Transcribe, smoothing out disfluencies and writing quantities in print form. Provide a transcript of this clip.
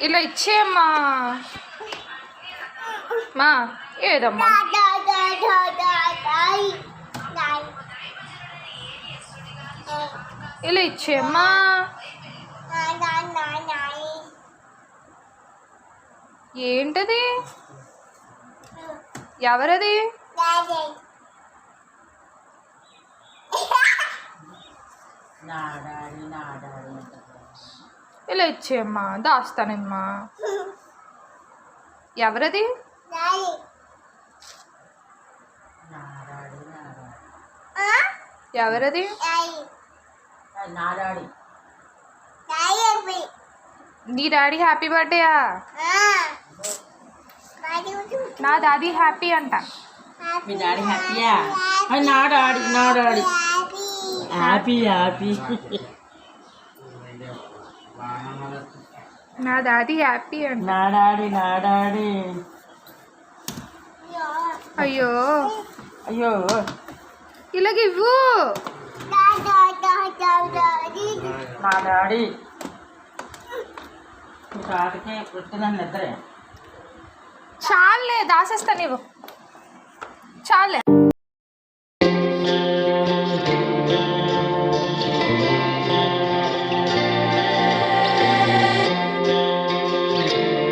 ఇలా ఇచ్చేయమ్మా. మా ఏదమ్మా ఇలా ఇచ్చేయమ్మా. ఏంటది? ఎవరది? ఇలా ఇచ్చేయమ్మా, దాస్తానమ్మా. ఎవరది? ఎవరది? నీ డాడీ హ్యాపీ బర్త్డేయా? నా డాడీ హ్యాపీ అంట. మీ డాడీ హ్యాపీయా? నా డాడీ హ్యాపీ హ్యాపీ. నా డాడీ హ్యాపీ అంట. నా డాడీ అయ్యో అయ్యో ఇలాగివ్వు. నా డాడీ తాటికే పుట్టిన నిద్రే. చాలే, దాసేస్తా నీవు. చాలే.